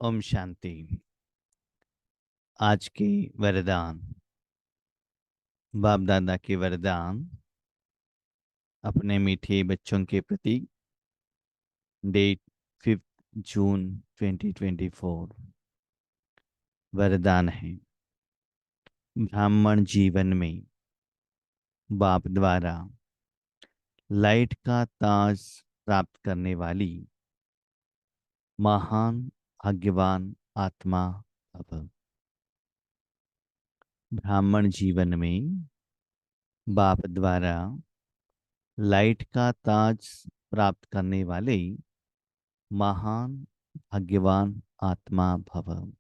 ओम शांति। आज के वरदान, बाप दादा के वरदान अपने मीठे बच्चों के प्रति। डेट 5 जून 2024। वरदान है, ब्राह्मण जीवन में बाप द्वारा लाइट का ताज प्राप्त करने वाली महान भाग्यवान आत्मा भव। ब्राह्मण जीवन में बाप द्वारा लाइट का ताज प्राप्त करने वाले महान भाग्यवान आत्मा भव।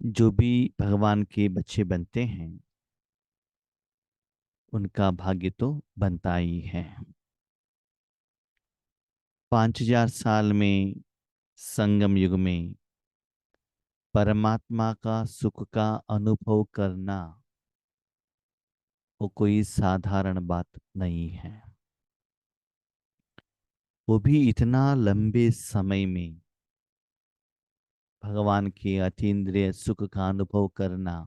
जो भी भगवान के बच्चे बनते हैं उनका भाग्य तो बनता ही है। 5000 साल में संगम युग में परमात्मा का सुख का अनुभव करना वो कोई साधारण बात नहीं है। वो भी इतना लंबे समय में भगवान के अतीन्द्रिय सुख का अनुभव करना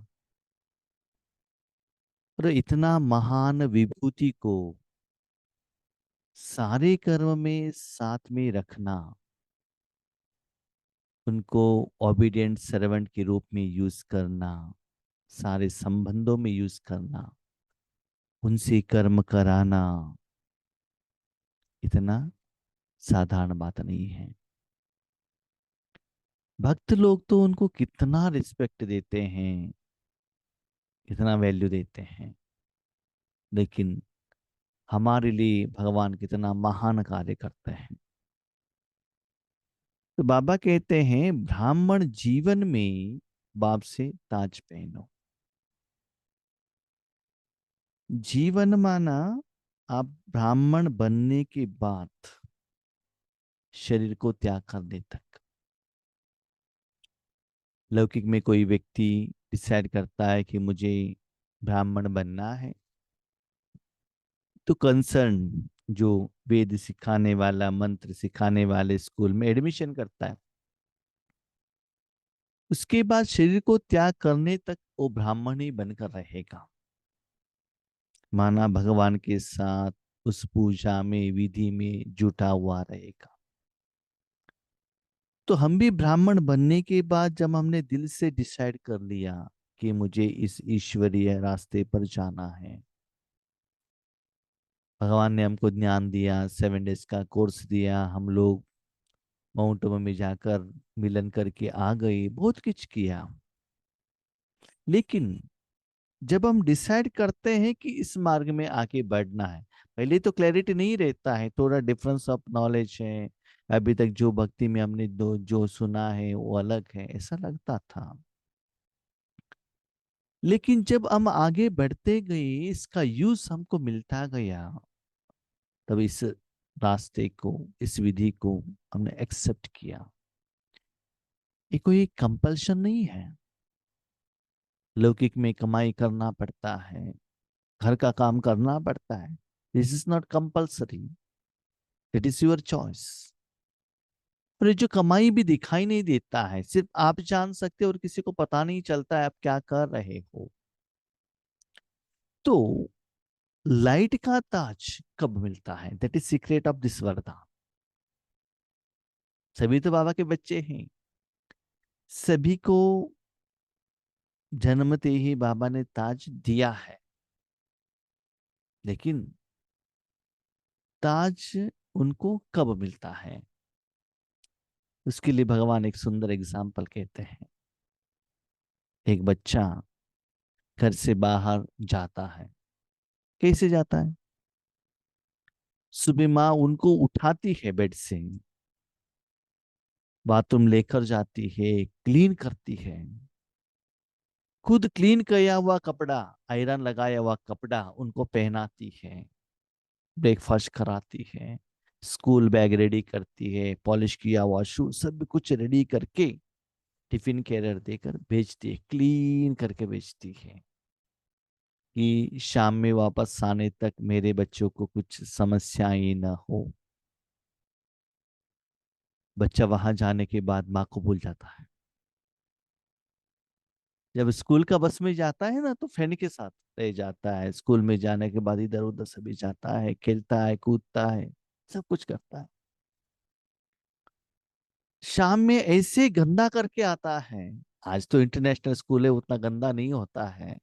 और इतना महान विभूति को सारे कर्म में साथ में रखना, उनको ओबीडिएंट सर्वेंट के रूप में यूज करना, सारे संबंधों में यूज करना, उनसे कर्म कराना, इतना साधारण बात नहीं है। भक्त लोग तो उनको कितना रिस्पेक्ट देते हैं, कितना वैल्यू देते हैं, लेकिन हमारे लिए भगवान कितना महान कार्य करते हैं। तो बाबा कहते हैं ब्राह्मण जीवन में बाप से ताज पहनो। जीवन माना आप ब्राह्मण बनने के बाद शरीर को त्याग करने तक। लौकिक में कोई व्यक्ति डिसाइड करता है कि मुझे ब्राह्मण बनना है, तो कंसर्न जो वेद सिखाने वाला, मंत्र सिखाने वाले स्कूल में एडमिशन करता है। उसके बाद शरीर को त्याग करने तक वो ब्राह्मण ही बनकर रहेगा, माना भगवान के साथ उस पूजा में, विधि में जुटा हुआ रहेगा। तो हम भी ब्राह्मण बनने के बाद जब हमने दिल से डिसाइड कर लिया कि मुझे इस ईश्वरीय रास्ते पर जाना है, भगवान ने हमको ज्ञान दिया, 7 डेज का कोर्स दिया, हम लोग माउंट आबू में जाकर मिलन करके आ गए, बहुत कुछ किया। लेकिन जब हम डिसाइड करते हैं कि इस मार्ग में आगे बढ़ना है, पहले तो क्लैरिटी नहीं रहता है, थोड़ा डिफरेंस ऑफ नॉलेज है, अभी तक जो भक्ति में हमने जो सुना है वो अलग है, ऐसा लगता था। लेकिन जब हम आगे बढ़ते गए, इसका यूज हमको मिलता गया, तब इस रास्ते को, इस विधि को हमने एक्सेप्ट किया। ये कोई कंपल्शन नहीं है। लौकिक में कमाई करना पड़ता है, घर का काम करना पड़ता है, this is not compulsory, it is your choice. और ये जो कमाई भी दिखाई नहीं देता है, सिर्फ आप जान सकते हो और किसी को पता नहीं चलता है आप क्या कर रहे हो। तो लाइट का ताज कब मिलता है? That is secret of this वरदान। सभी तो बाबा के बच्चे हैं, सभी को जन्मते ही बाबा ने ताज दिया है, लेकिन ताज उनको कब मिलता है? उसके लिए भगवान एक सुंदर एग्जाम्पल कहते हैं। एक बच्चा घर से बाहर जाता है, कैसे जाता है? सुबह माँ उनको उठाती है बेड से, बाथरूम लेकर जाती है, क्लीन करती है, खुद क्लीन किया हुआ कपड़ा, आयरन लगाया हुआ कपड़ा उनको पहनाती है, ब्रेकफास्ट कराती है, स्कूल बैग रेडी करती है, पॉलिश किया हुआ शू सब कुछ रेडी करके टिफिन कैरियर देकर भेजती है, क्लीन करके भेजती है कि शाम में वापस आने तक मेरे बच्चों को कुछ समस्याएं ना हो। बच्चा वहां जाने के बाद माँ को भूल जाता है। जब स्कूल का बस में जाता है ना तो फ्रेंड के साथ रह जाता है, स्कूल में जाने के बाद इधर उधर सभी जाता है, खेलता है, कूदता है, सब कुछ करता है। शाम में ऐसे गंदा करके आता है। आज तो इंटरनेशनल स्कूल है, उतना गंदा नहीं होता है,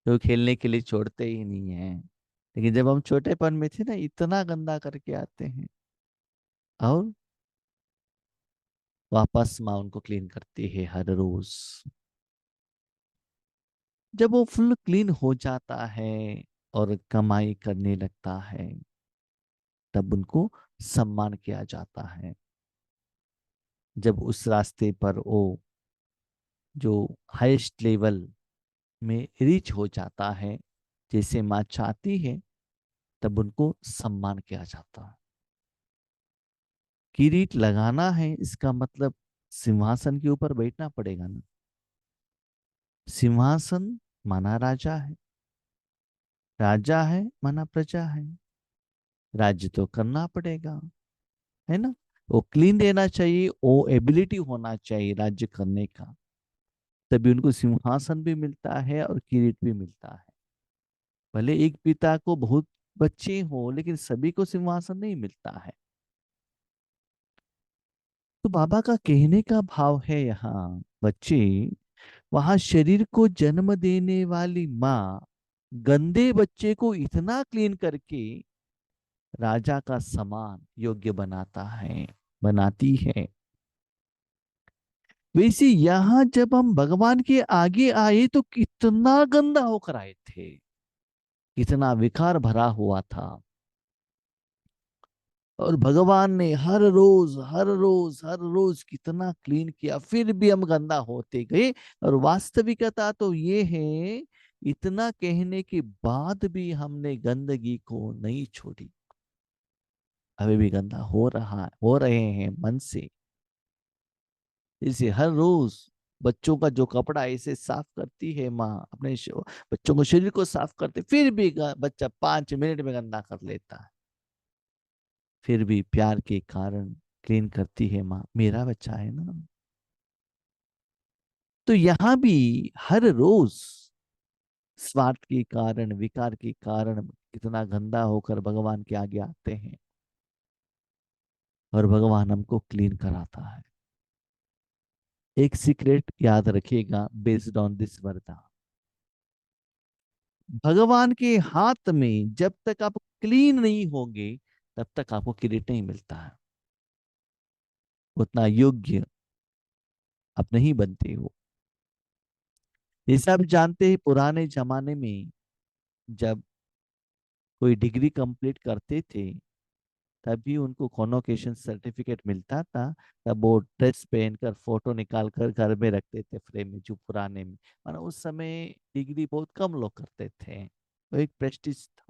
तो खेलने के लिए छोड़ते ही नहीं है। लेकिन जब हम छोटेपन में थे ना, इतना गंदा करके आते हैं। और वापस माँ उनको क्लीन करती है हर रोज। जब वो फुल क्लीन हो जाता है और कमाई करने लगता है, तब उनको सम्मान किया जाता है। जब उस रास्ते पर वो जो हाईएस्ट लेवल में रीच हो जाता है, जैसे माँ चाहती है, तब उनको सम्मान किया जाता है। किरीट लगाना है इसका मतलब सिंहासन के ऊपर बैठना पड़ेगा ना। सिंहासन माना राजा है, राजा है माना प्रजा है, राज्य तो करना पड़ेगा, है ना। वो क्लीन रहना चाहिए, वो एबिलिटी होना चाहिए राज्य करने का, तभी उनको सिंहासन भी मिलता है और किरीट भी मिलता है। भले एक पिता को बहुत बच्चे हो, लेकिन सभी को सिंहासन नहीं मिलता है। तो बाबा का कहने का भाव है यहाँ, बच्चे, वहां शरीर को जन्म देने वाली माँ गंदे बच्चे को इतना क्लीन करके राजा का समान योग्य बनाता है, बनाती है। वैसे यहाँ जब हम भगवान के आगे आए तो कितना गंदा होकर आए थे, कितना विकार भरा हुआ था। और भगवान ने हर रोज हर रोज हर रोज कितना क्लीन किया, फिर भी हम गंदा होते गए। और वास्तविकता तो ये है, इतना कहने के बाद भी हमने गंदगी को नहीं छोड़ी, अभी भी गंदा हो रहे हैं मन से। इसे हर रोज बच्चों का जो कपड़ा ऐसे साफ करती है माँ, अपने बच्चों को शरीर को साफ करते, फिर भी बच्चा 5 मिनट में गंदा कर लेता है। फिर भी प्यार के कारण क्लीन करती है माँ, मेरा बच्चा है ना। तो यहाँ भी हर रोज स्वार्थ के कारण, विकार के कारण कितना गंदा होकर भगवान के आगे आते हैं, और भगवान हमको क्लीन कराता है। एक सीक्रेट याद रखिएगा बेस्ड ऑन दिस वरदान, भगवान के हाथ में जब तक आप क्लीन नहीं होंगे, तब तक आपको किरीट नहीं मिलता है, उतना योग्य आप नहीं बनते हो। जैसे आप जानते हैं पुराने जमाने में जब कोई डिग्री कंप्लीट करते थे, तभी उनको कॉन्वोकेशन सर्टिफिकेट मिलता था। तब वो ड्रेस पहनकर फोटो निकाल कर घर में रखते थे फ्रेम में, जो पुराने में, माना उस समय डिग्री बहुत कम लोग करते थे, वो एक प्रेस्टीज था।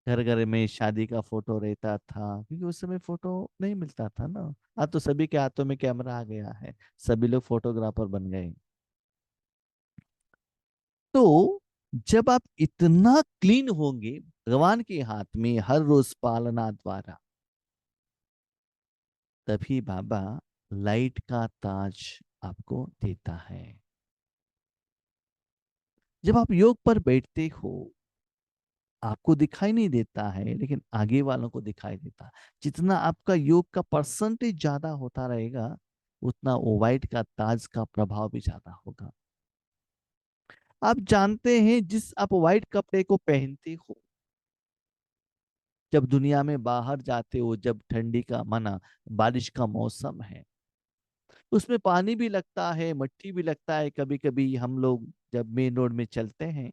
घर घर में शादी का फोटो रहता था, क्योंकि उस समय फोटो नहीं मिलता था ना। आज तो सभी के हाथों में कैमरा आ गया है, सभी लोग फोटोग्राफर बन गए। तो जब आप इतना क्लीन होंगे भगवान के हाथ में हर रोज पालना द्वारा, तभी बाबा लाइट का ताज आपको देता है। जब आप योग पर बैठते हो, आपको दिखाई नहीं देता है, लेकिन आगे वालों को दिखाई देता है। जितना आपका योग का परसेंटेज ज्यादा होता रहेगा, उतना वो वाइट का ताज का प्रभाव भी ज्यादा होगा। आप जानते हैं, जिस आप व्हाइट कपड़े को पहनते हो, जब दुनिया में बाहर जाते हो, जब ठंडी का माना बारिश का मौसम है, उसमें पानी भी लगता है, मट्टी भी लगता है। कभी कभी हम लोग जब मेन रोड में चलते हैं,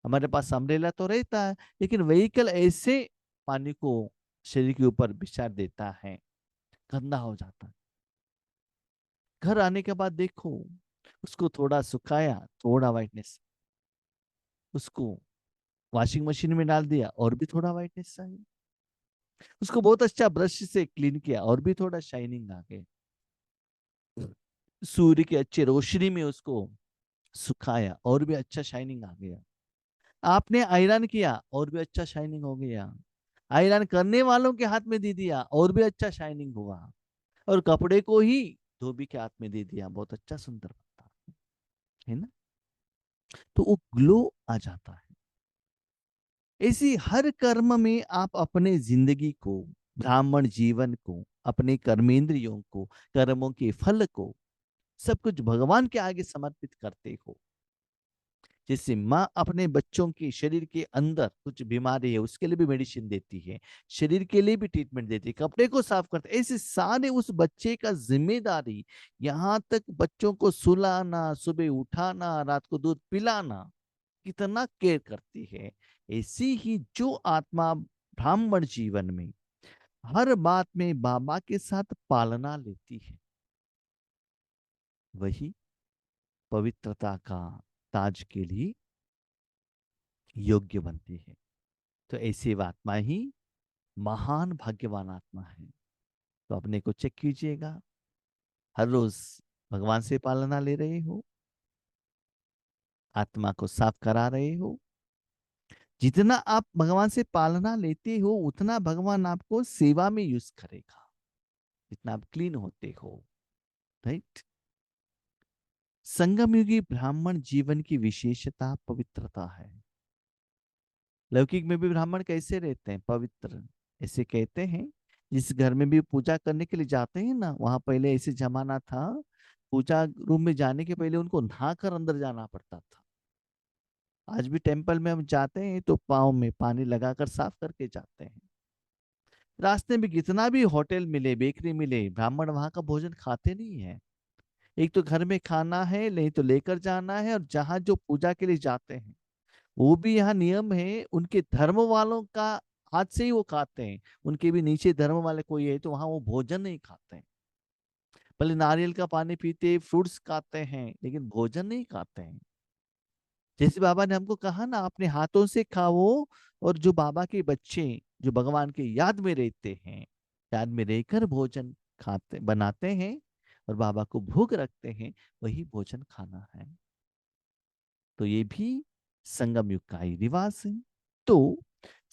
हमारे पास अम्ब्रेला तो रहता है, लेकिन व्हीकल ऐसे पानी को शरीर के ऊपर बिछा देता है, गंदा हो जाता है। घर आने के बाद देखो, उसको थोड़ा सुखाया, थोड़ा वाइटनेस, उसको वॉशिंग मशीन में डाल दिया और भी थोड़ा वाइटनेस चाहिए, उसको बहुत अच्छा ब्रश से क्लीन किया और भी थोड़ा शाइनिंग आ गई, सूर्य की अच्छी रोशनी में उसको सुखाया और भी अच्छा शाइनिंग आ गया। आपने आयरन किया और भी अच्छा शाइनिंग हो गया, आयरन करने वालों के हाथ में दे दिया और भी अच्छा शाइनिंग हुआ। और कपड़े को ही धोबी के हाथ में दे दिया, बहुत अच्छा सुंदर बनता है ना, तो वो ग्लो आ जाता है। ऐसी हर कर्म में आप अपने जिंदगी को, ब्राह्मण जीवन को, अपने कर्मेंद्रियों को, कर्मों के फल को, सब कुछ भगवान के आगे समर्पित करते हो। जैसे माँ अपने बच्चों के शरीर के अंदर कुछ बीमारी है उसके लिए भी मेडिसिन देती है, शरीर के लिए भी ट्रीटमेंट देती है, कपड़े को साफ करते, ऐसे सारे उस बच्चे का जिम्मेदारी, यहाँ तक बच्चों को सुलाना, सुबह उठाना, रात को दूध पिलाना, कितना केयर करती है। ऐसी ही जो आत्मा ब्राह्मण जीवन में हर बात में बाबा के साथ पालना लेती है, वही पवित्रता का ताज के लिए योग्य बनती है। तो ऐसी आत्मा ही महान भाग्यवान आत्मा है। तो अपने को चेक कीजिएगा, हर रोज भगवान से पालना ले रहे हो, आत्मा को साफ करा रहे हो। जितना आप भगवान से पालना लेते हो उतना भगवान आपको सेवा में यूज करेगा, जितना आप क्लीन होते हो। राइट। संगम युगी ब्राह्मण जीवन की विशेषता पवित्रता है। लौकिक में भी ब्राह्मण कैसे रहते हैं? पवित्र। ऐसे कहते हैं, जिस घर में भी पूजा करने के लिए जाते हैं ना, वहां पहले ऐसे जमाना था, पूजा रूम में जाने के पहले उनको नहाकर अंदर जाना पड़ता था। आज भी टेम्पल में हम जाते हैं तो पाँव में पानी लगाकर साफ करके जाते हैं। रास्ते में कितना भी होटल मिले, बेकरी मिले, ब्राह्मण वहां का भोजन खाते नहीं है। एक तो घर में खाना है, नहीं तो लेकर जाना है, और जहाँ जो पूजा के लिए जाते हैं वो भी यहाँ नियम है, उनके धर्म वालों का हाथ से ही वो खाते हैं। उनके भी नीचे धर्म वाले कोई है तो वहां वो भोजन नहीं खाते हैं। भले नारियल का पानी पीते, फ्रूट्स खाते हैं, लेकिन भोजन नहीं खाते हैं। जैसे बाबा ने हमको कहा ना, अपने हाथों से खाओ। और जो बाबा के बच्चे जो भगवान के याद में रहते हैं, याद में रहकर भोजन खाते बनाते हैं और बाबा को भोग रखते हैं, वही भोजन खाना है। तो ये भी संगम युग का ही रिवाज है। तो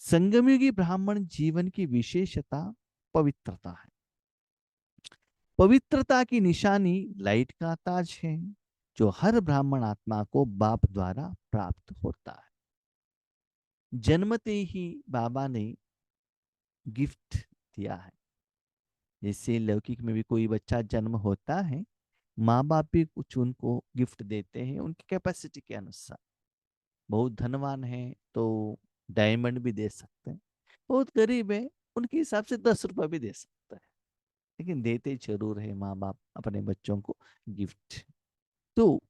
संगम युगी ब्राह्मण जीवन की विशेषता पवित्रता है। पवित्रता की निशानी लाइट का ताज है, जो हर ब्राह्मण आत्मा को बाप द्वारा प्राप्त होता है। जन्मते ही बाबा ने गिफ्ट दिया है। जैसे लौकिक में भी कोई बच्चा जन्म होता है, माँ बाप भी कुछ उनको गिफ्ट देते हैं उनकी कैपेसिटी के अनुसार। बहुत धनवान है तो डायमंड भी दे सकते हैं, बहुत गरीब है उनके हिसाब से 10 रुपए भी दे सकता है, लेकिन देते जरूर है माँ बाप अपने बच्चों को गिफ्ट। तो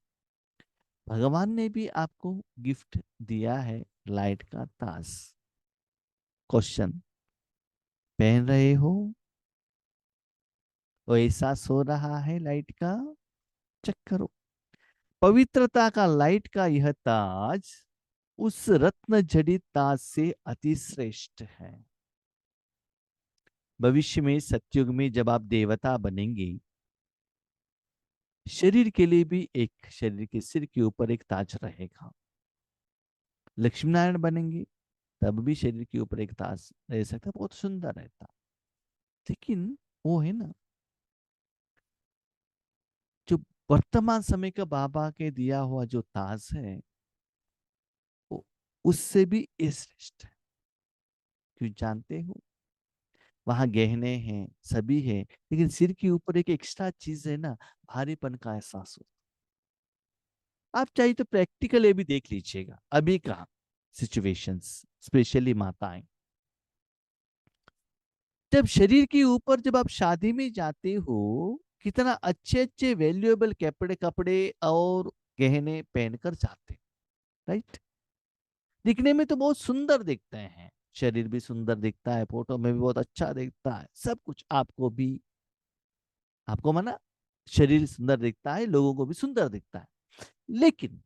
भगवान ने भी आपको गिफ्ट दिया है लाइट का ताज। क्वेश्चन, पहन रहे हो? तो एहसास हो रहा है लाइट का? चेक करो। पवित्रता का लाइट का यह ताज उस रत्न जड़ित ताज से अति श्रेष्ठ है। भविष्य में सतयुग में जब आप देवता बनेंगे, शरीर के लिए भी एक, शरीर के सिर के ऊपर एक ताज रहेगा। लक्ष्मी नारायण बनेंगे तब भी शरीर के ऊपर एक ताज रह सकता, बहुत सुंदर रहता। लेकिन वो है ना, जो वर्तमान समय का बाबा के दिया हुआ जो ताज है, वो उससे भी श्रेष्ठ है। क्यों जानते हो? वहां गहने हैं, सभी है, लेकिन सिर के ऊपर एक एक्स्ट्रा चीज है ना, भारीपन का एहसास हो। आप चाहिए तो प्रैक्टिकल ये भी देख लीजिएगा, अभी का सिचुएशंस, स्पेशली माताएं, जब शरीर के ऊपर जब आप शादी में जाते हो, कितना अच्छे अच्छे वैल्यूएबल कपड़े कपड़े और गहने पहनकर जाते, राइट। दिखने में तो बहुत सुंदर दिखते हैं, शरीर भी सुंदर दिखता है, फोटो में भी बहुत अच्छा दिखता है, सब कुछ आपको भी, आपको माना शरीर सुंदर दिखता है, लोगों को भी सुंदर दिखता है। लेकिन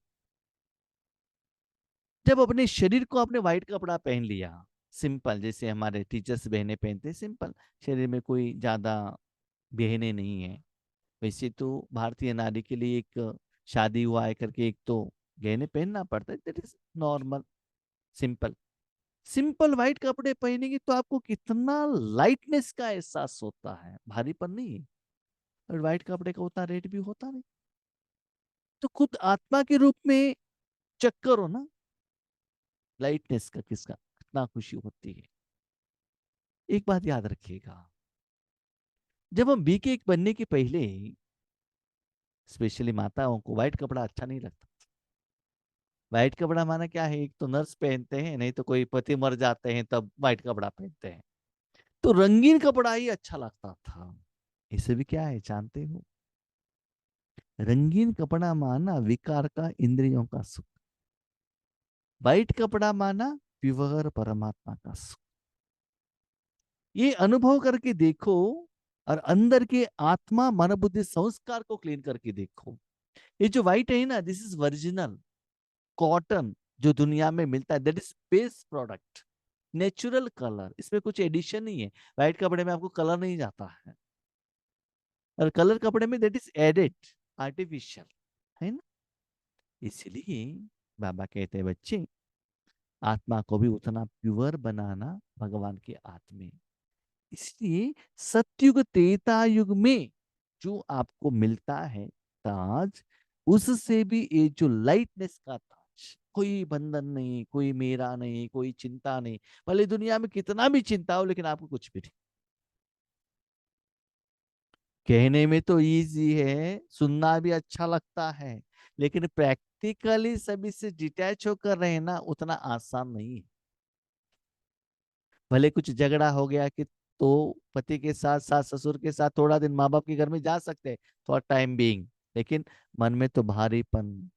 जब अपने शरीर को आपने व्हाइट कपड़ा पहन लिया, सिंपल, जैसे हमारे टीचर्स बहने पहनते हैं, सिंपल, शरीर में कोई ज्यादा गहने नहीं है। वैसे तो भारतीय नारी के लिए एक शादी हुआ है करके एक तो गहने पहनना पड़ता है, that is normal, simple. Simple white कपड़े पहनेंगे तो आपको कितना लाइटनेस का एहसास होता है, भारीपन नहीं। और व्हाइट कपड़े का उतना रेट भी होता नहीं। तो खुद आत्मा के रूप में चेक करो ना, लाइटनेस का किसका कितना खुशी होती है। एक बात याद रखिएगा, जब हम बीके बनने के पहले, स्पेशली माताओं को व्हाइट कपड़ा अच्छा नहीं लगता। व्हाइट कपड़ा माना क्या है, एक तो नर्स पहनते हैं, नहीं तो कोई पति मर जाते हैं तब व्हाइट कपड़ा पहनते हैं। तो रंगीन कपड़ा ही अच्छा लगता था। इसे भी क्या है जानते हो? रंगीन कपड़ा माना विकार का, इंद्रियों का सुख। व्हाइट कपड़ा माना प्योर परमात्मा का सुख। ये अनुभव करके देखो, और अंदर के आत्मा मन बुद्धि संस्कार को क्लीन करके देखो। ये जो व्हाइट है ना, दिस इज ओरिजिनल कॉटन जो दुनिया में मिलता है, that is best product, natural colour, इसमें कुछ एडिशन नहीं है। व्हाइट कपड़े में आपको कलर नहीं जाता है, और कलर कपड़े में दैट इज एडेड, आर्टिफिशियल, है ना। इसलिए बाबा कहते हैं बच्चे, आत्मा को भी उतना प्योर बनाना भगवान के आत्मे। इसलिए सतयुग त्रेता युग में जो आपको मिलता है ताज, उससे भी ये जो लाइटनेस का ताज, कोई बंधन नहीं, कोई मेरा नहीं, कोई चिंता नहीं। भले दुनिया में कितना भी चिंता हो, लेकिन आपको कुछ भी नहीं। कहने में तो इजी है, सुनना भी अच्छा लगता है, लेकिन प्रैक्टिकली सभी से डिटैच होकर रहना उतना आसान नहीं है। भले कुछ झगड़ा हो गया कि तो पति के साथ, सास ससुर के साथ थोड़ा दिन माँ बाप के घर में जा सकते हैं फॉर टाइम बीइंग, लेकिन मन में तो भारीपन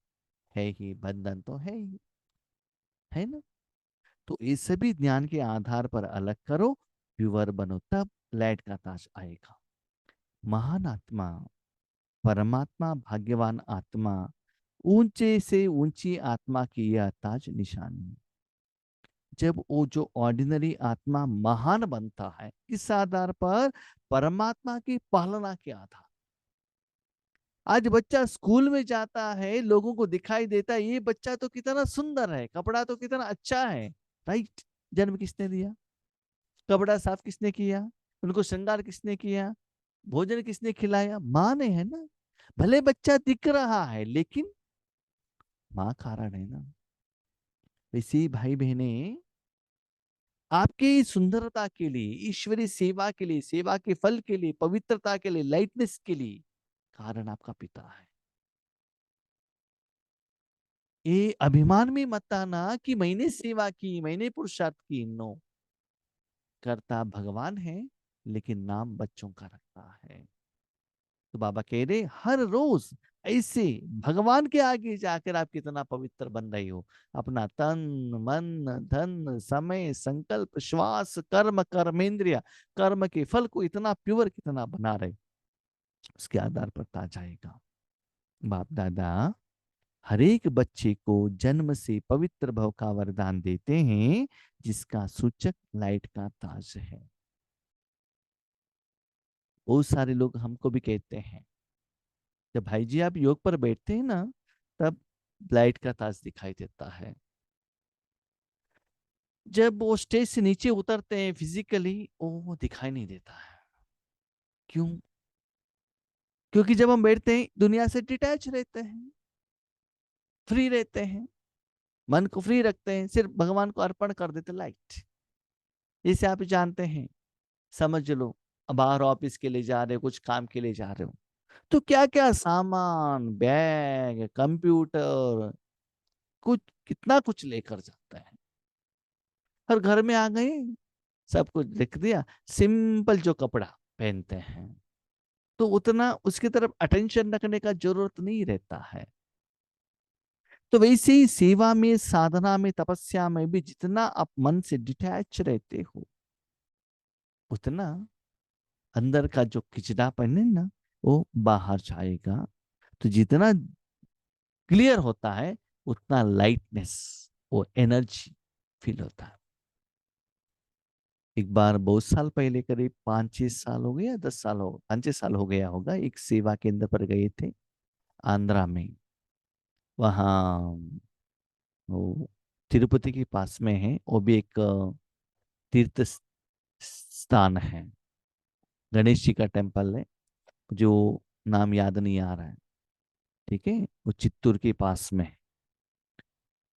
है ही, बंधन तो है ही, है ना। तो ये सभी ज्ञान के आधार पर अलग करो, प्योर बनो, तब लाइट का ताज आएगा। महान आत्मा, परमात्मा, भाग्यवान आत्मा, ऊंचे से ऊंची आत्मा की यह ताज निशानी। जब वो जो ऑर्डिनरी आत्मा महान बनता है, किस आधार पर? परमात्मा की पालना के आधार। आज बच्चा स्कूल में जाता है, लोगों को दिखाई देता है ये बच्चा तो कितना सुंदर है, कपड़ा तो कितना अच्छा है, राइट। जन्म किसने दिया? कपड़ा साफ किसने किया? उनको श्रृंगार किसने किया? भोजन किसने खिलाया? माँ ने, है ना। भले बच्चा दिख रहा है, लेकिन माँ कारण है ना। इसी भाई बहने, आपकी सुंदरता के लिए, ईश्वरीय सेवा के लिए, सेवा के फल के लिए, पवित्रता के लिए, लाइटनेस के लिए कारण आपका पिता है। ये अभिमान में मत आना कि मैंने सेवा की, मैंने पुरुषार्थ की। नो, करता भगवान है, लेकिन नाम बच्चों का रखता है। तो बाबा कह रहे हर रोज ऐसे भगवान के आगे जाकर आप कितना पवित्र बन रही हो। अपना तन, मन, धन, समय, संकल्प, श्वास, कर्म, कर्मेंद्रिय, कर्म के फल को इतना प्योर कितना बना रहे, उसके आधार पर ता जाएगा। बाप दादा हर एक बच्चे को जन्म से पवित्र भव का वरदान देते हैं, जिसका सूचक लाइट का ताज है। बहुत सारे लोग हमको भी कहते हैं, जब भाई जी आप योग पर बैठते हैं ना, तब लाइट का ताज दिखाई देता है। जब वो स्टेज से नीचे उतरते हैं फिजिकली, वो दिखाई नहीं देता है। क्यों? क्योंकि जब हम बैठते हैं दुनिया से डिटैच रहते हैं, फ्री रहते हैं, मन को फ्री रखते हैं, सिर्फ भगवान को अर्पण कर देते लाइट। जैसे आप जानते हैं, समझ लो बाहर ऑफिस के लिए जा रहे हो, कुछ काम के लिए जा रहे हो, तो क्या क्या सामान, बैग, कंप्यूटर, कुछ कितना कुछ लेकर जाता है। और घर में आ गए, सब कुछ लिख दिया, सिंपल जो कपड़ा पहनते हैं, तो उतना उसकी तरफ अटेंशन रखने का जरूरत नहीं रहता है। तो वैसे ही सेवा में, साधना में, तपस्या में भी जितना आप मन से डिटैच रहते हो, उतना अंदर का जो खिचड़ापन है ना, वो बाहर जाएगा। तो जितना क्लियर होता है, उतना लाइटनेस, वो एनर्जी फील होता है। एक बार बहुत साल पहले, करीब 5-6 साल हो गए या 10 साल हो, 5-6 साल हो गया होगा, एक सेवा केंद्र पर गए थे आंध्रा में। वहाँ वो तिरुपति के पास में है, वो भी एक तीर्थ स्थान है, गणेश जी का टेम्पल है। जो नाम याद नहीं आ रहा है, ठीक है, वो चित्तूर के पास में।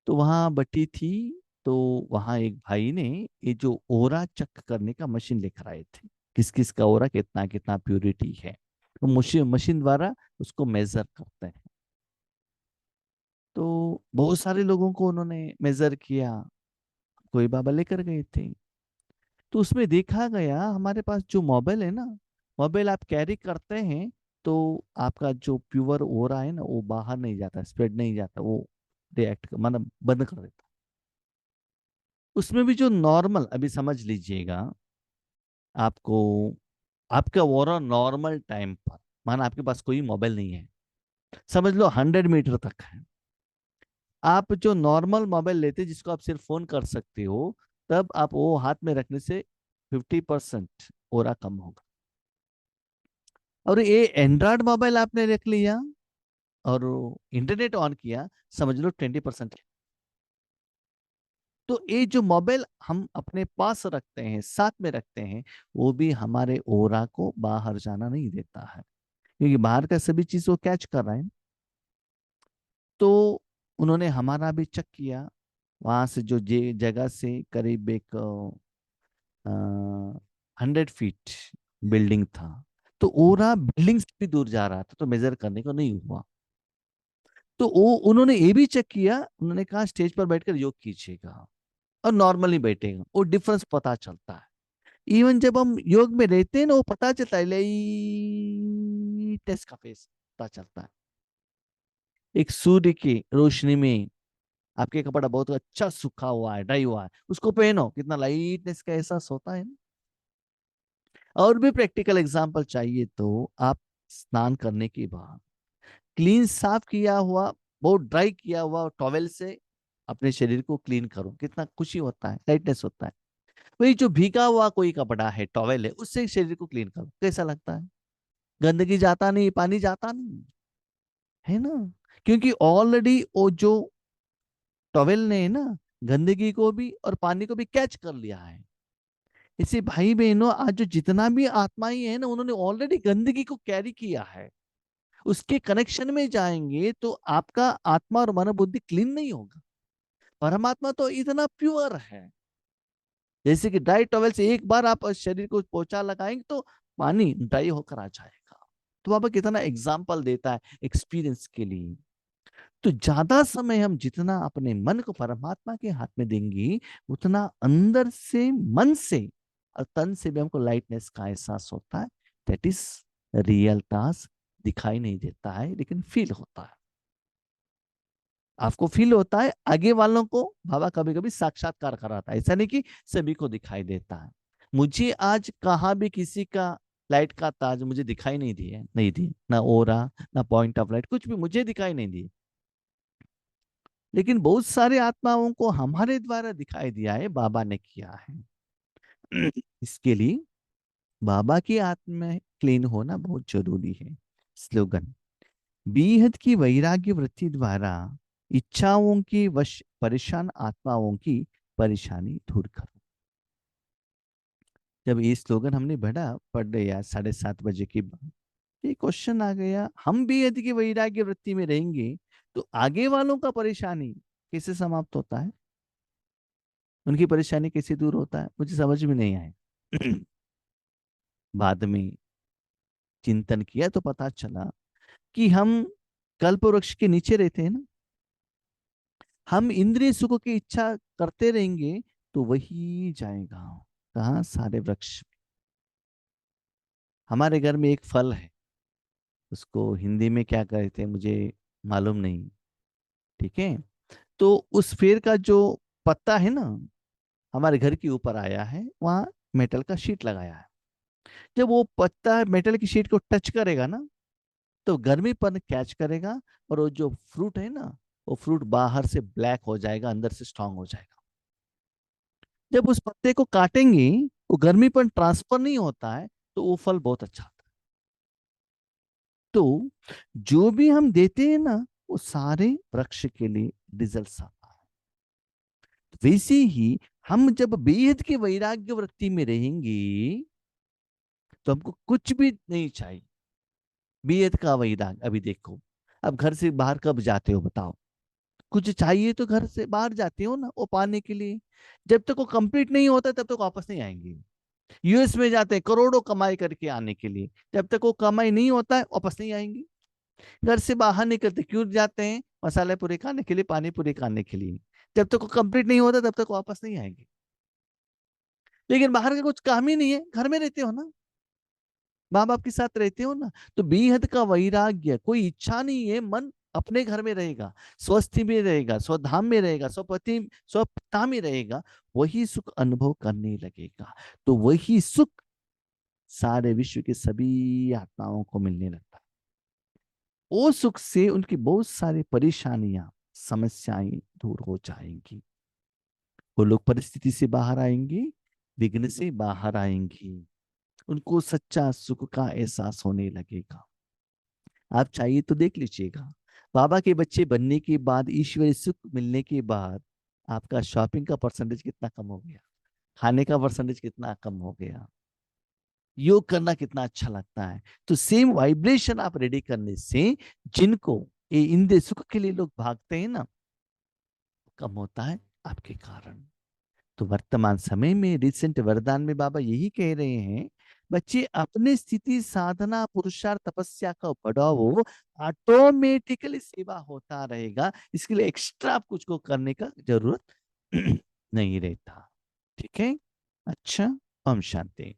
तो वहां बटी थी। तो वहां एक भाई ने ये जो ओरा चेक करने का मशीन लेकर आए थे, किस किस का ओरा कितना कितना प्योरिटी है, तो मशीन मशीन द्वारा उसको मेजर करते हैं। तो बहुत सारे लोगों को उन्होंने मेजर किया, कोई बाबा लेकर गए थे। तो उसमें देखा गया हमारे पास जो मोबाइल है ना, मोबाइल आप कैरी करते हैं तो आपका जो प्योर ओरा है ना वो बाहर नहीं जाता, स्प्रेड नहीं जाता, वो रिएक्ट मतलब बंद कर देता। उसमें भी जो नॉर्मल, अभी समझ लीजिएगा, आपको आपका ओरा नॉर्मल टाइम पर, माना आपके पास कोई मोबाइल नहीं है, समझ लो 100 मीटर तक है, आप जो नॉर्मल मोबाइल लेते जिसको आप सिर्फ फोन कर सकते हो, तब आप वो हाथ में रखने से 50% ओरा कम होगा। और ये एंड्रॉयड मोबाइल आपने रख लिया और इंटरनेट ऑन किया, समझ लो 20%। तो ये जो मोबाइल हम अपने पास रखते हैं, साथ में रखते हैं, वो भी हमारे ओरा को बाहर जाना नहीं देता है, क्योंकि बाहर का सभी चीज वो कैच कर रहा है। तो उन्होंने हमारा भी चेक किया, वहां से जो जगह से करीब एक 100 फीट बिल्डिंग था, तो ओरा बिल्डिंग से भी दूर जा रहा था, तो मेजर करने को नहीं हुआ। तो वो उन्होंने ये भी चेक किया, उन्होंने कहा स्टेज पर बैठकर योग कीजिएगा और नॉर्मली बैठेगा, वो डिफरेंस पता चलता है। इवन जब हम योग में रहते हैं ना, वो पता चलता है, टेस्ट का फेस पता चलता है। एक सूर्य की रोशनी में आपके कपड़ा बहुत अच्छा सूखा हुआ है, ड्राई हुआ है, उसको पहनो, कितना लाइटनेस का एहसास होता है ना। और भी प्रैक्टिकल एग्जांपल चाहिए तो आप स्नान करने के बाद क्लीन साफ किया हुआ, बहुत ड्राई किया हुआ टॉवेल से अपने शरीर को क्लीन करो, कितना खुशी होता है, लाइटनेस होता है। वही जो भीगा हुआ कोई कपड़ा है, टॉवेल है, उससे शरीर को क्लीन करो, कैसा लगता है? गंदगी जाता नहीं, पानी जाता नहीं, है ना, क्योंकि ऑलरेडी वो जो टॉवेल ने है ना, गंदगी को भी और पानी को भी कैच कर लिया है। इसे भाई बहनों, आज जो जितना भी आत्माएं है ना, उन्होंने ऑलरेडी गंदगी को कैरी किया है, उसके कनेक्शन में जाएंगे तो आपका आत्मा और मन बुद्धि क्लीन नहीं होगा। परमात्मा तो इतना प्योर है, जैसे कि ड्राई टॉवेल से एक बार आप शरीर को पोछा लगाएंगे तो पानी ड्राई होकर आ जाएगा। तो बाबा कितना एग्जाम्पल देता है एक्सपीरियंस के लिए। तो ज्यादा समय हम जितना अपने मन को परमात्मा के हाथ में देंगे, उतना अंदर से, मन से और तन से भी हमको लाइटनेस का एहसास होता है। That is real task. दिखाई नहीं देता है लेकिन फील होता है। आपको फील होता है, आगे वालों को बाबा कभी कभी साक्षात्कार कराता है, ऐसा नहीं कि सभी को दिखाई देता है। मुझे आज कहाँ भी किसी का लाइट का ताज मुझे दिखाई नहीं दिए, नहीं दिए, ना ओरा, ना पॉइंट ऑफ लाइट, कुछ भी मुझे दिखाई नहीं दिए। लेकिन बहुत सारे आत्माओं को हमारे द्वारा दिखाई दिया है, बाबा ने किया है। इसके लिए बाबा की आत्मा में क्लीन होना बहुत जरूरी है। स्लोगन: बेहद की वैराग्य वृत्ति द्वारा इच्छाओं की वश परेशान आत्माओं की परेशानी दूर करो। जब ये स्लोगन हमने पढ़ लिया 7:30 बजे के बाद, ये क्वेश्चन आ गया, हम बेहद की वैराग्य वृत्ति में रहेंगे तो आगे वालों का परेशानी कैसे समाप्त होता है, उनकी परेशानी कैसे दूर होता है, मुझे समझ में नहीं आया। बाद में चिंतन किया तो पता चला कि हम कल्प वृक्ष के नीचे रहते हैं ना, हम इंद्रिय सुखों की इच्छा करते रहेंगे तो वही जाएगा। कहा? सारे वृक्ष। हमारे घर में एक फल है, उसको हिंदी में क्या कहते हैं मुझे मालूम नहीं, ठीक है। तो उस पेड़ का जो पत्ता है ना, हमारे घर के ऊपर आया है, वहां मेटल का शीट लगाया है। जब वो पत्ता मेटल की शीट को टच करेगा ना, तो गर्मीपन कैच करेगा, और वो जो फ्रूट है ना, वो फ्रूट बाहर से ब्लैक हो जाएगा, अंदर से स्ट्रांग हो जाएगा। जब उस पत्ते को काटेंगे, वो गर्मीपन ट्रांसफर नहीं होता है, तो वो फल बहुत अच्छा आता है। तो जो भी हम देते हैं ना, वो सारे वृक्ष के लिए रिजल्ट आता है। वैसे ही हम जब बेहद के वैराग्य वृत्ति में रहेंगे तो हमको कुछ भी नहीं चाहिए, बेहद का वैराग। अभी देखो, अब घर से बाहर कब जाते हो बताओ? कुछ चाहिए तो घर से बाहर जाते हो ना वो पाने के लिए। जब तक वो कंप्लीट नहीं होता तब तक वापस नहीं आएंगे। यूएस में जाते हैं करोड़ों कमाई करके आने के लिए, जब तक वो कमाई नहीं होता है वापस नहीं आएंगे। घर से बाहर निकलते क्यों जाते हैं? मसाले पूरे खाने के लिए, पानी पूरी खाने के लिए। जब तक वो कंप्लीट नहीं होता तब तक वापस नहीं आएंगे। लेकिन बाहर का कुछ काम ही नहीं है, घर में रहते हो ना, माँ बाप के साथ रहते हो ना, तो बेहद का वैराग्य, कोई इच्छा नहीं है, मन अपने घर में रहेगा, स्वस्थ में रहेगा, स्वधाम में रहेगा, स्वपति स्वपिता में रहेगा, वही सुख अनुभव करने लगेगा। तो वही सुख सारे विश्व के सभी आत्माओं को मिलने लगता है। वो सुख से उनकी बहुत सारी परेशानियां, समस्याएं दूर हो जाएंगी। वो लोग परिस्थिति से बाहर आएंगे, विघ्न से बाहर आएंगी, उनको सच्चा सुख का एहसास होने लगेगा। आप चाहिए तो देख लीजिएगा, बाबा के बच्चे बनने के बाद, ईश्वरीय सुख मिलने के बाद, आपका शॉपिंग का परसेंटेज कितना कम हो गया, खाने का परसेंटेज कितना कम हो गया, योग करना कितना अच्छा लगता है। तो सेम वाइब्रेशन आप रेडी करने से, जिनको ये इंद्रिय सुख के लिए लोग भागते हैं ना, कम होता है आपके कारण। तो वर्तमान समय में रिसेंट वरदान में बाबा यही कह रहे हैं, बच्चे अपने स्थिति साधना पुरुषार्थ तपस्या का बढ़ाओ, ऑटोमेटिकली सेवा होता रहेगा। इसके लिए एक्स्ट्रा आप कुछ को करने का जरूरत नहीं रहता। ठीक है? अच्छा, ओम शांति।